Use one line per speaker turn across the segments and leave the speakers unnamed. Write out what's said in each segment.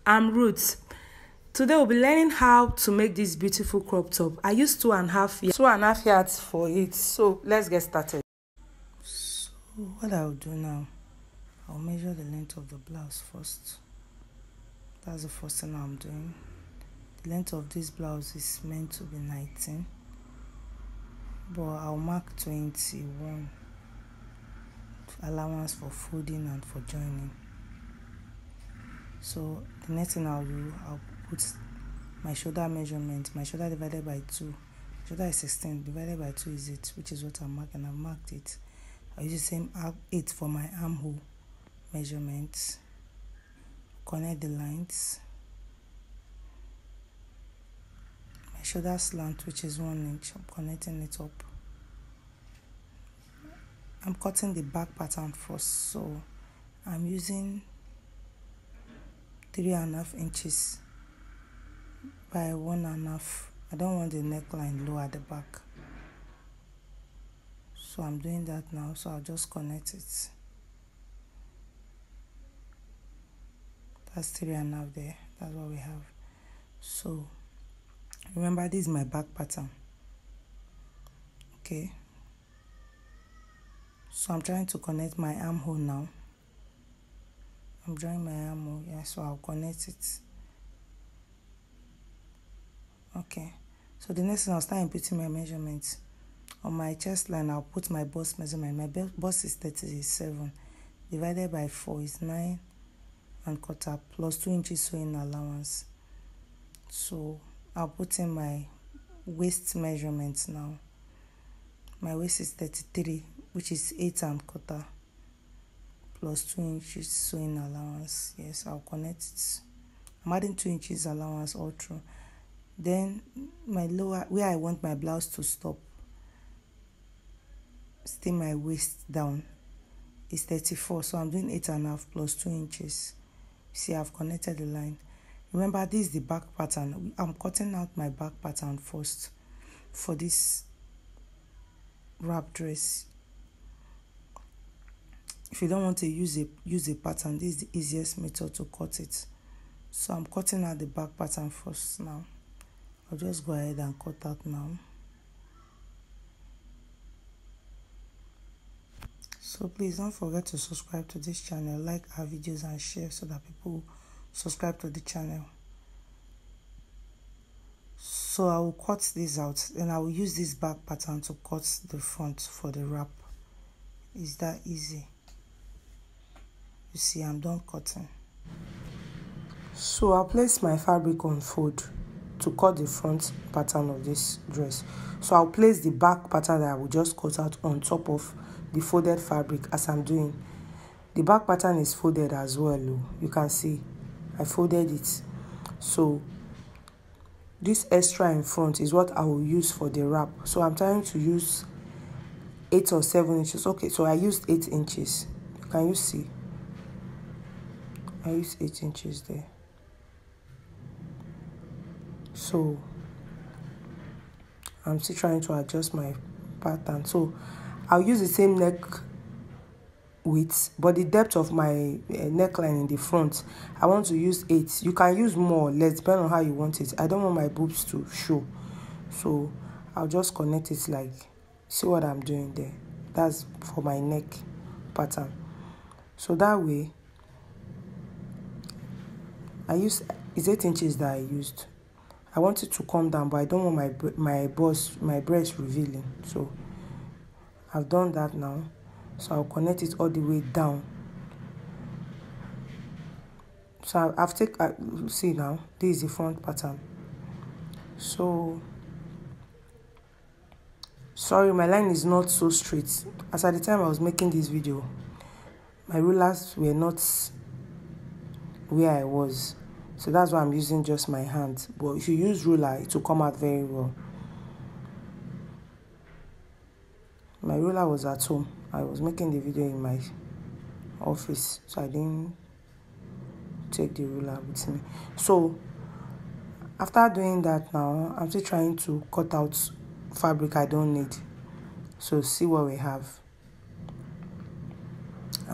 I'm Ruth. Today we'll be learning how to make this beautiful crop top. I used 2.5 yards for it. So let's get started. So what I'll do now, I'll measure the length of the blouse first. That's the first thing I'm doing. The length of this blouse is meant to be 19, but I'll mark 21 allowance for folding and for joining. So the next thing I'll do, I'll put my shoulder measurement. My shoulder divided by 2. Shoulder is 16, divided by 2 is 8, which is what I'm marking. I've marked it. I'll use the same 8 for my armhole measurements. Connect the lines. My shoulder slant, which is 1 inch, I'm connecting it up. I'm cutting the back pattern first, so I'm using 3.5 inches by 1.5. I don't want the neckline low at the back, so I'm doing that now. So I'll just connect it. That's 3.5 there. That's what we have. So remember, this is my back pattern. Okay, so I'm trying to connect my armhole now. I'm drawing my armhole, yeah, so I'll connect it. Okay, so the next thing, I'll start inputting my measurements. On my chest line, I'll put my bust measurement. My bust is 37, divided by 4 is 9.25, plus 2 inches sewing allowance. So I'll put in my waist measurements now. My waist is 33, which is 8.25. Plus 2 inches sewing allowance. Yes, I'll connect it. I'm adding 2 inches allowance all through. Then my lower, where I want my blouse to stop, stay my waist down, is 34. So I'm doing 8.5 plus 2 inches. See, I've connected the line. Remember, this is the back pattern. I'm cutting out my back pattern first for this wrap dress. If you don't want to use a pattern, this is the easiest method to cut it. So I'm cutting out the back pattern first now. I'll just go ahead and cut out now. So please don't forget to subscribe to this channel, like our videos and share so that people subscribe to the channel. So I will cut this out, and I will use this back pattern to cut the front for the wrap. Is that easy? You see, I'm done cutting. So I'll place my fabric on fold to cut the front pattern of this dress. So I'll place the back pattern that I will just cut out on top of the folded fabric as I'm doing. The back pattern is folded as well. You can see I folded it. So this extra in front is what I will use for the wrap. So I'm trying to use 8 or 7 inches. Okay, so I used 8 inches. Can you see? I used 8 inches there. So I'm still trying to adjust my pattern. So I'll use the same neck width, but the depth of my neckline in the front, I want to use 8. You can use more or less, depending on how you want it. I don't want my boobs to show, so I'll just connect it like, see what I'm doing there? That's for my neck pattern. So that way, it's 8 inches that I used. I want it to come down, but I don't want my breast revealing. So I've done that now. So I'll connect it all the way down. So see now, this is the front pattern. So sorry, my line is not so straight. As at the time I was making this video, my rulers were not where I was. So that's why I'm using just my hand. But if you use ruler, it will come out very well. My ruler was at home. I was making the video in my office, so I didn't take the ruler with me. So after doing that now, I'm still trying to cut out fabric I don't need. So see what we have.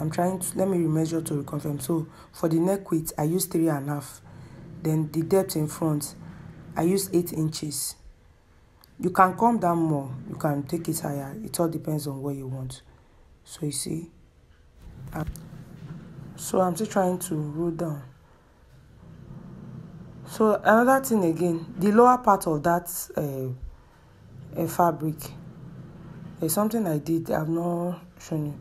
I'm trying to, let me remeasure to reconfirm. So for the neck width, I use 3.5. Then the depth in front, I use 8 inches. You can come down more, you can take it higher. It all depends on what you want. So you see, so I'm still trying to roll down. So another thing again, the lower part of that fabric, there's something I did I've not shown you.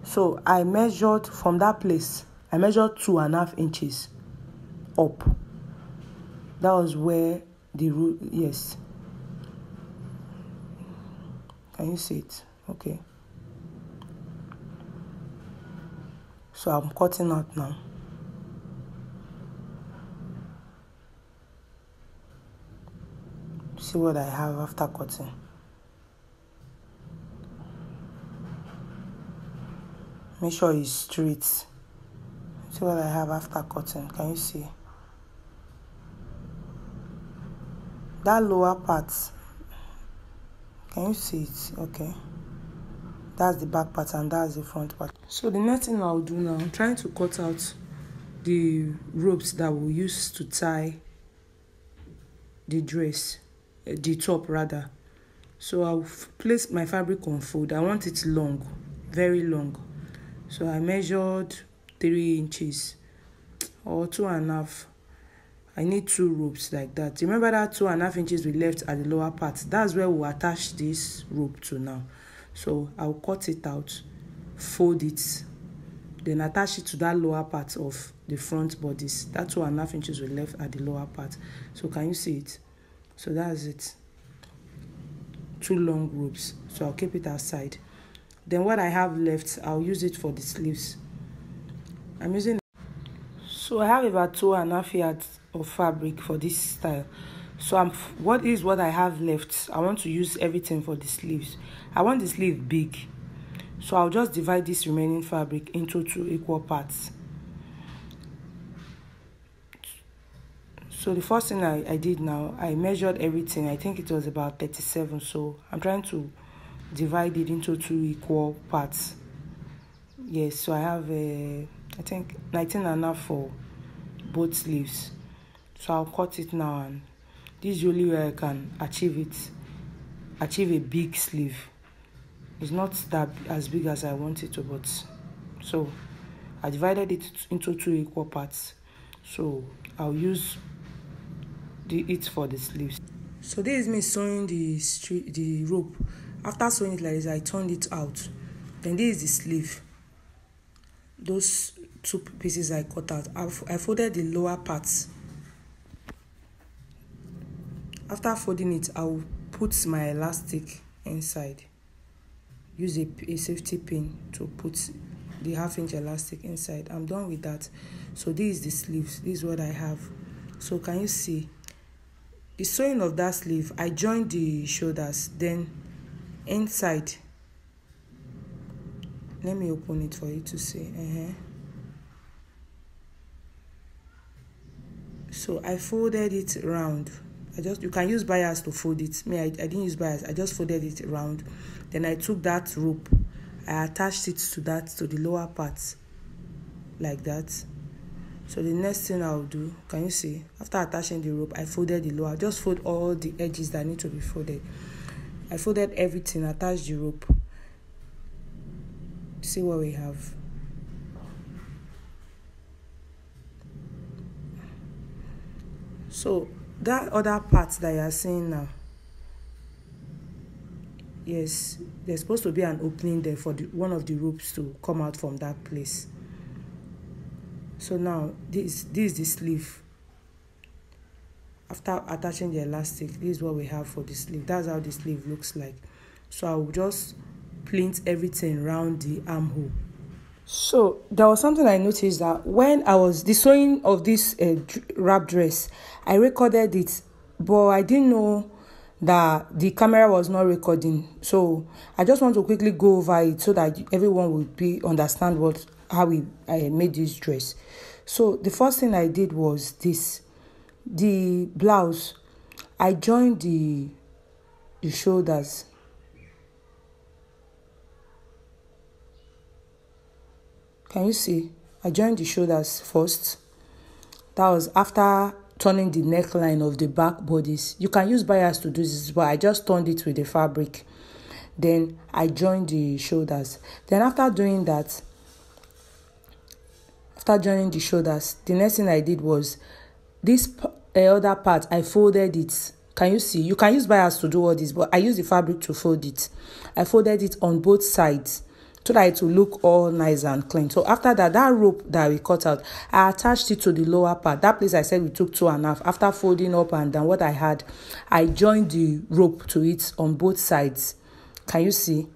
So I measured from that place, I measured 2.5 inches up. That was where the root, yes. Can you see it? Okay. So I'm cutting out now. See what I have after cutting. Make sure it's straight. See what I have after cutting. Can you see? That lower part. Can you see it? Okay. That's the back part and that's the front part. So the next thing I'll do now, I'm trying to cut out the ropes that we'll use to tie the dress, the top rather. So I'll place my fabric on fold. I want it long, very long. So I measured 3 inches or 2.5. I need 2 ropes like that. Remember that 2.5 inches we left at the lower part? That's where we'll attach this rope to now. So I'll cut it out, fold it, then attach it to that lower part of the front bodice. That 2.5 inches we left at the lower part. So can you see it? So that's it. 2 long ropes. So I'll keep it aside. Then what I have left, I'll use it for the sleeves. So I have about 2.5 yards of fabric for this style. So what I have left? I want to use everything for the sleeves. I want the sleeve big. So I'll just divide this remaining fabric into 2 equal parts. So the first thing I did now, I measured everything. I think it was about 37. So I'm trying to divide it into 2 equal parts. Yes, so I have I think 19.5 for both sleeves. So I'll cut it now, and this is usually where I can achieve a big sleeve. It's not that as big as I want it to, but so I divided it into 2 equal parts. So I'll use it for the sleeves. So this is me sewing the rope. After sewing it like this, I turned it out. Then this is the sleeve. Those 2 pieces I cut out. I folded the lower parts. After folding it, I will put my elastic inside. Use a safety pin to put the 1/2 inch elastic inside. I'm done with that. So this is the sleeves. This is what I have. So can you see? The sewing of that sleeve, I joined the shoulders, then inside. Let me open it for you to see. So I folded it round. You can use bias to fold it. I didn't use bias. I just folded it round. Then I took that rope. I attached it to the lower part, like that. So the next thing I'll do, can you see? After attaching the rope, I folded the lower. Just fold all the edges that need to be folded. I folded everything, attached the rope. See what we have. So that other part that you are seeing now, yes, there's supposed to be an opening there for one of the ropes to come out from that place. So now this is the sleeve. After attaching the elastic, this is what we have for the sleeve. That's how the sleeve looks like. So I will just plait everything around the armhole. So there was something I noticed, that when I was the sewing of this wrap dress, I recorded it, but I didn't know that the camera was not recording. So I just want to quickly go over it so that everyone will understand how I made this dress. So the first thing I did was this. The blouse, I joined the shoulders. Can you see? I joined the shoulders first. That was after turning the neckline of the back bodice. You can use bias to do this, but I just turned it with the fabric. Then I joined the shoulders. Then after joining the shoulders, the next thing I did was this other part, I folded it. Can you see? You can use bias to do all this, but I use the fabric to fold it. I folded it on both sides so that it will look all nice and clean. So after that rope that we cut out, I attached it to the lower part. That place I said we took 2.5. After folding up and down what I had, I joined the rope to it on both sides. Can you see?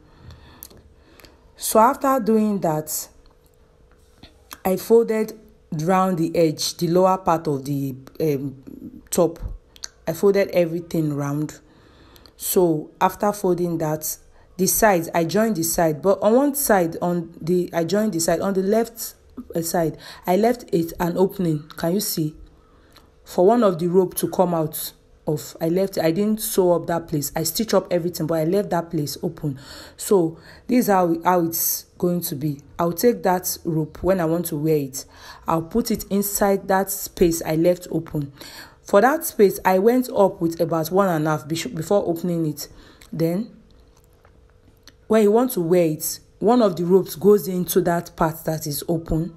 So after doing that, I folded round the edge, the lower part of the top. I folded everything round. So after folding that, the sides, I joined the side, but on one side, I joined the side. On the left side, I left it an opening. Can you see? For one of the rope to come out of, I didn't sew up that place. I stitch up everything, but I left that place open. So this is how it's going to be. I'll take that rope when I want to wear it. I'll put it inside that space I left open. For that space, I went up with about 1.5 before opening it. Then when you want to wear it, one of the ropes goes into that part that is open,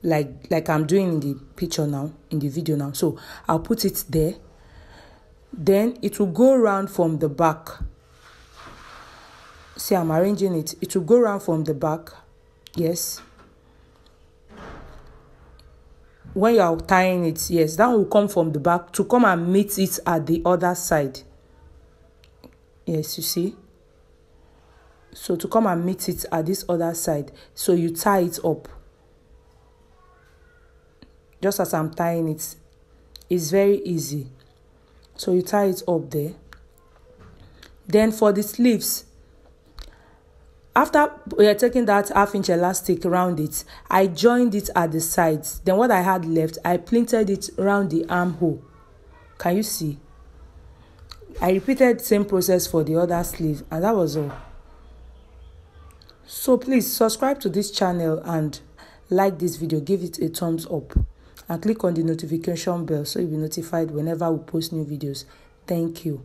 like I'm doing in the picture now, in the video now. So I'll put it there. Then it will go around from the back. See, I'm arranging it. It will go around from the back. Yes. When you are tying it, yes, that will come from the back to come and meet it at the other side. Yes, you see? So to come and meet it at this other side. So you tie it up. Just as I'm tying it. It's very easy. So you tie it up there. Then for the sleeves, after we are taking that 1/2 elastic around it, I joined it at the sides. Then what I had left, I plinted it around the armhole. Can you see? I repeated the same process for the other sleeve, and that was all. So please subscribe to this channel and like this video, give it a thumbs up, and click on the notification bell so you'll be notified whenever we post new videos. Thank you.